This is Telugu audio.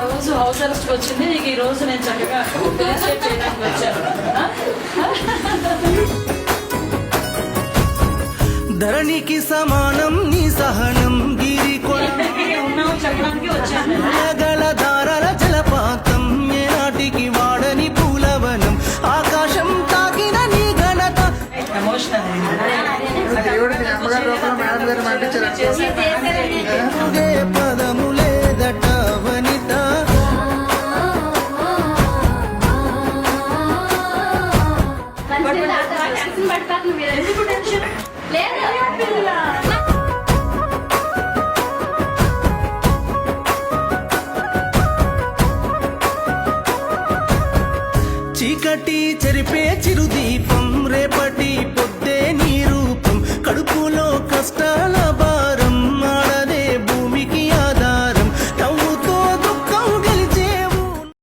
రోజు హౌస్ అరెస్ట్ వచ్చింది, నీకు ఈ రోజు నేను చక్కగా ఫెలిసిటేట్ చేయడానికి వచ్చాను. ధరణికి సమానం నీ సహనం గిరి ఉన్నావు చెప్పడానికి వచ్చాను. గల ధారల జలపాతం ఏనాటికి వాడని పూలవనం ఆకాశం తాకిన నీ ఘనత ఎమోషనల్ ఏ పదము లేదట వనిత ఎందుకు టెన్షన్ చీకటి చెరిపే చిరుదీపం